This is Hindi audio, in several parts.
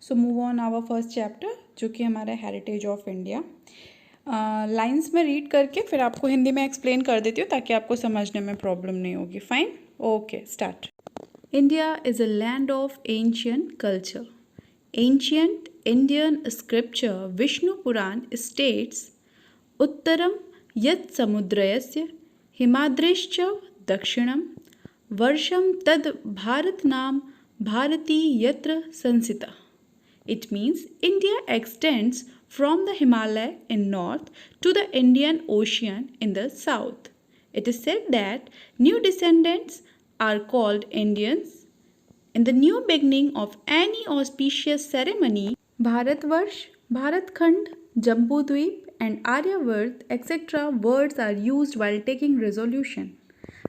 So move on our first chapter जो कि हमारा हेरिटेज ऑफ इंडिया। लाइंस में रीड करके फिर आपको हिंदी में एक्सप्लेन कर देती हूँ ताकि आपको समझने में प्रॉब्लम नहीं होगी। Fine, okay, start. India is a land of ancient culture. Ancient Indian scripture Vishnu Purana states उत्तरम यत् समुद्रयस्य हिमाद्रिश्च दक्षिणम वर्षम तद भारत नाम भारती यत्र संसिता. It means India extends from the Himalaya in north to the Indian Ocean in the south. It is said that new descendants are called Indians. In the new beginning of any auspicious ceremony, Bharatvarsh, Bharatkhand, Jambudweep and Aryavart etc. words are used while taking resolution.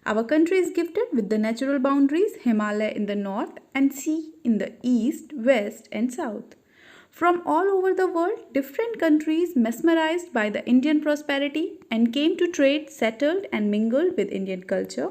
Our country is gifted with the natural boundaries Himalaya in the north and sea in the east, west and south. From all over the world, different countries mesmerized by the Indian prosperity and came to trade, settled and mingled with Indian culture.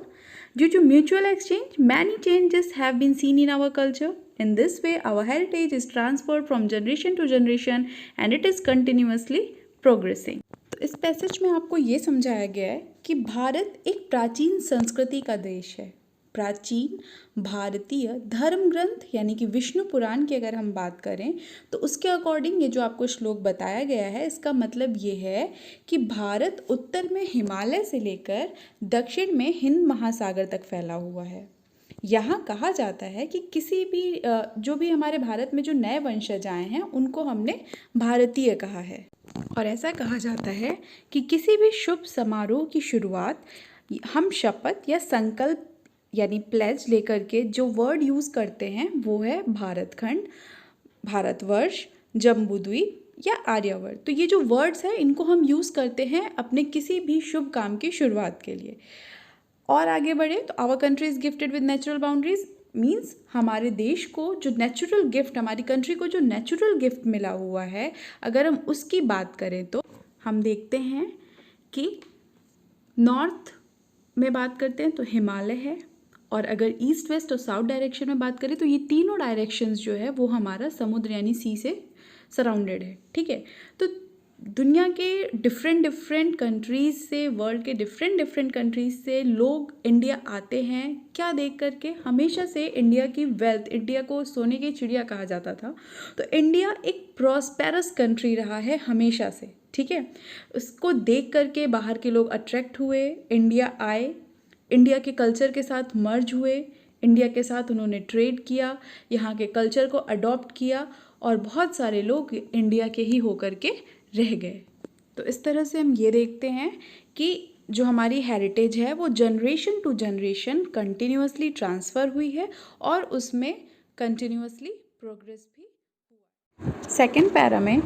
Due to mutual exchange, many changes have been seen in our culture. In this way, our heritage is transferred from generation to generation and it is continuously progressing. तो इस पैसेज में आपको ये समझाया गया है कि भारत एक प्राचीन संस्कृति का देश है। प्राचीन भारतीय धर्म ग्रंथ यानी कि विष्णु पुराण की अगर हम बात करें तो उसके अकॉर्डिंग ये जो आपको श्लोक बताया गया है इसका मतलब ये है कि भारत उत्तर में हिमालय से लेकर दक्षिण में हिंद महासागर तक फैला हुआ है। यहाँ कहा जाता है कि किसी भी जो भी हमारे भारत में जो नए वंशज आए हैं उनको हमने भारतीय कहा है। और ऐसा कहा जाता है कि किसी भी शुभ समारोह की शुरुआत हम शपथ या संकल्प यानी प्लेज लेकर के जो वर्ड यूज़ करते हैं वो है भारतखंड, भारतवर्ष, जम्बूद्वीप या आर्यावर्त। तो ये जो वर्ड्स हैं इनको हम यूज़ करते हैं अपने किसी भी शुभ काम की शुरुआत के लिए। और आगे बढ़े तो our country is gifted with natural boundaries means हमारे देश को जो नेचुरल गिफ्ट, हमारी कंट्री को जो नेचुरल गिफ्ट मिला हुआ है, अगर हम उसकी बात करें तो हम देखते हैं कि नॉर्थ में बात करते हैं तो हिमालय है, और अगर ईस्ट वेस्ट और साउथ डायरेक्शन में बात करें तो ये तीनों डायरेक्शंस जो है वो हमारा समुद्र यानी सी से सराउंडेड है। ठीक है, तो दुनिया के डिफरेंट कंट्रीज़ से, वर्ल्ड के डिफरेंट कंट्रीज़ से लोग इंडिया आते हैं। क्या देख करके? हमेशा से इंडिया की वेल्थ, इंडिया को सोने की चिड़िया कहा जाता था, तो इंडिया एक प्रॉस्पेरस कंट्री रहा है हमेशा से। ठीक है, उसको देख करके बाहर के लोग अट्रैक्ट हुए, इंडिया आए, इंडिया के कल्चर के साथ मर्ज हुए, इंडिया के साथ उन्होंने ट्रेड किया, यहाँ के कल्चर को अडॉप्ट किया और बहुत सारे लोग इंडिया के ही होकर के रह गए। तो इस तरह से हम ये देखते हैं कि जो हमारी हेरिटेज है वो generation to generation continuously transfer हुई है और उसमें कंटिन्यूअसली प्रोग्रेस भी हुआ। सेकेंड पैरा में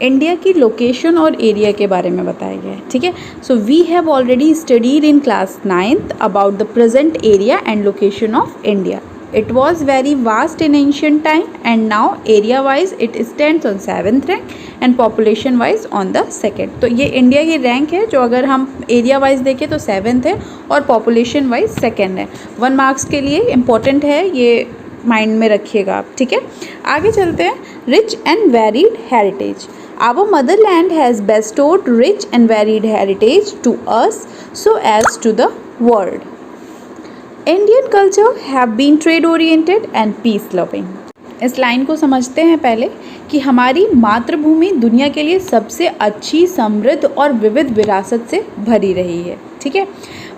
इंडिया की लोकेशन और एरिया के बारे में बताया गया है। ठीक है, so we have already studied in class 9th about the present area and location of India. It was very vast in ancient time and now area wise it stands on 7th rank and population wise on the 2nd. तो ये इंडिया की रैंक है जो अगर हम एरिया वाइज देखें तो 7th है और पॉपुलेशन वाइज 2nd है। 1 मार्क्स के लिए इम्पोर्टेंट है, ये माइंड में रखिएगा आप। ठीक है, आगे चलते हैं। Rich and varied heritage. Our motherland has bestowed rich and varied heritage to us so as to the world. Indian culture have been trade oriented and peace loving. इस लाइन को समझते हैं पहले कि हमारी मातृभूमि दुनिया के लिए सबसे अच्छी, समृद्ध और विविध विरासत से भरी रही है। ठीक है,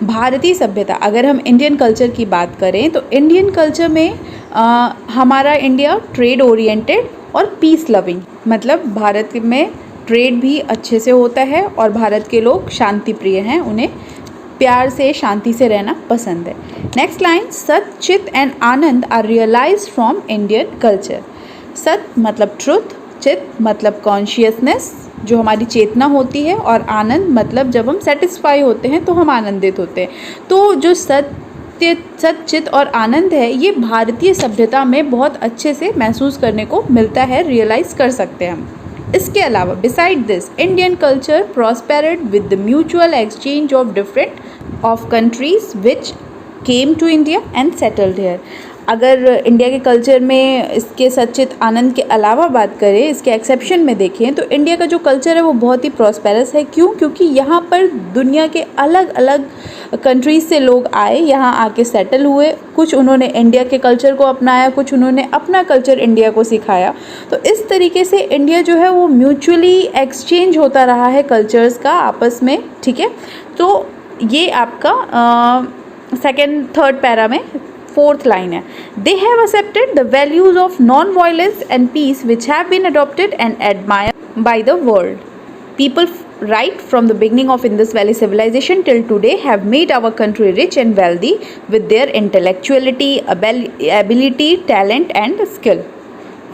भारतीय सभ्यता, अगर हम इंडियन कल्चर की बात करें तो इंडियन कल्चर में हमारा इंडिया ट्रेड ओरिएंटेड और पीस लविंग, मतलब भारत में ट्रेड भी अच्छे से होता है और भारत के लोग शांति प्रिय हैं, उन्हें प्यार से, शांति से रहना पसंद है। Next line, sat, chit and anand are realise from Indian culture. सत मतलब ट्रुथ, चित मतलब कॉन्शियसनेस जो हमारी चेतना होती है, और आनंद मतलब जब हम सेटिस्फाई होते हैं तो हम आनंदित होते हैं। तो जो सत्य, सत, चित और आनंद है ये भारतीय सभ्यता में बहुत अच्छे से महसूस करने को मिलता है, रियलाइज़ कर सकते हैं हम। इसके अलावा beside this Indian culture prospered with the mutual exchange of different of countries which came to India and settled here. अगर इंडिया के कल्चर में इसके सच्चित आनंद के अलावा बात करें, इसके एक्सेप्शन में देखें तो इंडिया का जो कल्चर है वो बहुत ही प्रॉस्पेरस है। क्यों? क्योंकि यहाँ पर दुनिया के अलग अलग कंट्रीज़ से लोग आए, यहाँ आके सेटल हुए, कुछ उन्होंने इंडिया के कल्चर को अपनाया, कुछ उन्होंने अपना कल्चर इंडिया को सिखाया। तो इस तरीके से इंडिया जो है वो म्यूचुअली एक्सचेंज होता रहा है कल्चर्स का आपस में, ठीक है। तो ये आपका सेकेंड थर्ड पैरा में फोर्थ लाइन है। They have accepted the values of non violence and peace which have been adopted and admired by the world. People right from the beginning of Indus Valley civilization till today have made our country rich and wealthy with their intellectuality, ability, talent and skill.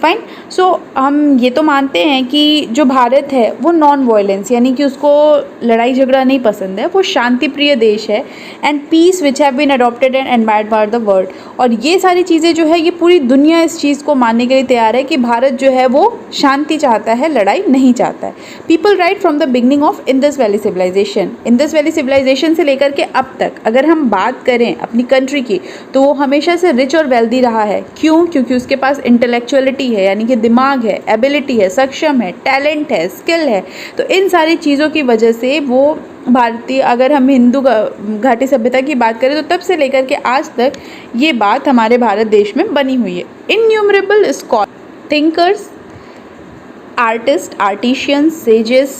Fine. So हम ये तो मानते हैं कि जो भारत है वो नॉन वायलेंस यानी कि उसको लड़ाई झगड़ा नहीं पसंद है, वो शांति प्रिय देश है। And peace which have been adopted and admired by the world, और ये सारी चीज़ें जो है ये पूरी दुनिया इस चीज़ को मानने के लिए तैयार है कि भारत जो है वो शांति चाहता है, लड़ाई नहीं चाहता है। People right from the beginning of Indus valley civilisation, Indus valley civilisation से लेकर के अब तक अगर हम बात करें अपनी कंट्री की तो वो हमेशा से रिच और वेल्दी रहा है। क्यों? क्योंकि उसके पास इंटेलेक्चुअलिटी है यानी कि दिमाग है, एबिलिटी है, सक्षम है, टैलेंट है, स्किल है। तो इन सारी चीज़ों की वजह से वो भारतीय, अगर हम हिंदू घाटी सभ्यता की बात करें तो तब से लेकर के आज तक ये बात हमारे भारत देश में बनी हुई है। Innumerable scholar, thinkers, artists, artisans, sages,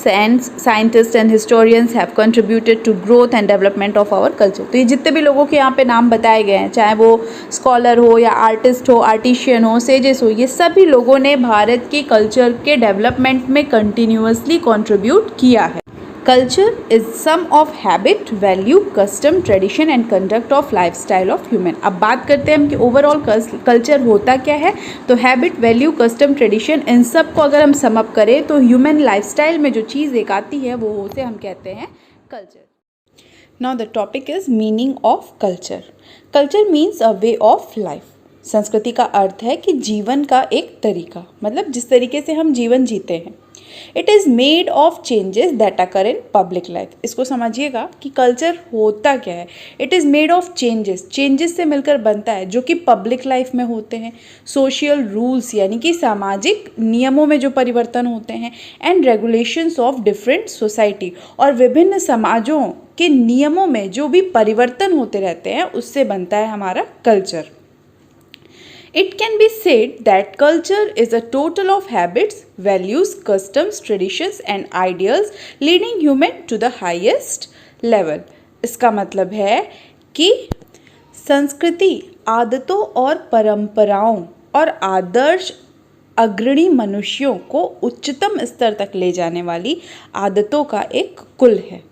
scientists and historians have contributed to growth and development of our culture। तो ये जितने भी लोगों के यहाँ पे नाम बताए गए हैं, चाहे वो स्कॉलर हो या आर्टिस्ट हो, आर्टिशियन हो, सेजेस हो, ये सभी लोगों ने भारत के कल्चर के डेवलपमेंट में कंटिन्यूअसली कंट्रीब्यूट किया है। Culture is sum of habit, value, custom, tradition and conduct of lifestyle of human. अब बात करते हैं हम कि ओवरऑल कल्चर होता क्या है। तो हैबिट, वैल्यू, कस्टम, ट्रेडिशन, इन सब को अगर हम सम अप करें तो ह्यूमन लाइफस्टाइल में जो चीज़ एक आती है वो उसे हम कहते हैं culture. Now the topic is meaning of culture. Culture means a way of life. संस्कृति का अर्थ है कि जीवन का एक तरीका, मतलब जिस तरीके से हम जीवन जीते हैं। It is made of changes that occur in public life. इसको समझिएगा कि कल्चर होता क्या है। It is made of changes, changes से मिलकर बनता है जो कि पब्लिक लाइफ में होते हैं। सोशल रूल्स यानी कि सामाजिक नियमों में जो परिवर्तन होते हैं, and regulations of different society, और विभिन्न समाजों के नियमों में जो भी परिवर्तन होते रहते हैं उससे बनता है हमारा culture. It can be said that culture is a total of habits, values, customs, traditions and ideals leading human to the highest level। इसका मतलब है कि संस्कृति आदतों और परंपराओं और आदर्श अग्रणी मनुष्यों को उच्चतम स्तर तक ले जाने वाली आदतों का एक कुल है।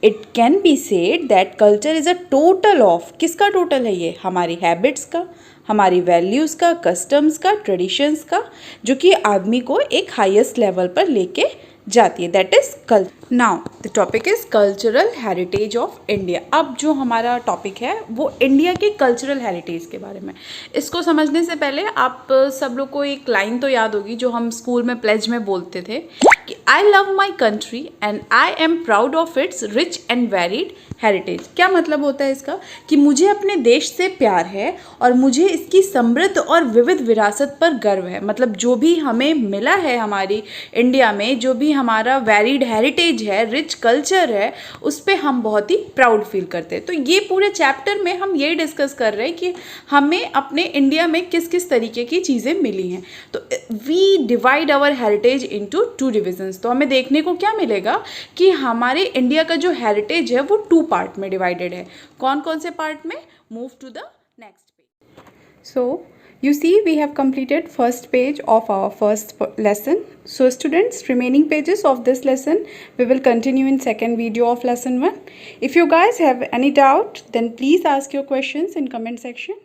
It can be said that culture is a total of, किसका टोटल है ये? हमारी हैबिट्स का, हमारी वैल्यूज़ का, कस्टम्स का, ट्रेडिशंस का, जो कि आदमी को एक हाईएस्ट लेवल पर लेके जाती है। That is culture. Now the topic is cultural heritage of India. अब जो हमारा टॉपिक है वो इंडिया के कल्चरल हेरिटेज के बारे में। इसको समझने से पहले आप सब लोग को एक लाइन तो याद होगी जो हम स्कूल में प्लेज में बोलते थे कि I love my country and I am proud of its rich and varied heritage. क्या मतलब होता है इसका? कि मुझे अपने देश से प्यार है और मुझे इसकी समृद्ध और विविध विरासत पर गर्व है। मतलब जो भी हमें मिला है हमारी इंडिया में, जो भी हमारा वेरिड हेरिटेज है, रिच कल्चर है, उस पर हम बहुत ही प्राउड फील करते हैं। तो ये पूरे चैप्टर में हम यही डिस्कस कर रहे हैं कि हमें अपने इंडिया में किस किस तरीके की चीज़ें मिली हैं। तो we divide our heritage into 2 divisions. तो हमें देखने को क्या मिलेगा कि हमारे इंडिया का जो हेरिटेज है वो 2 पार्ट में डिवाइडेड है। कौन कौन से पार्ट में? Move to the next page. So you see we have completed first page of our first lesson. So students, remaining pages of this lesson we will continue in second video of lesson 1. If you guys have any doubt then please ask your questions in comment section.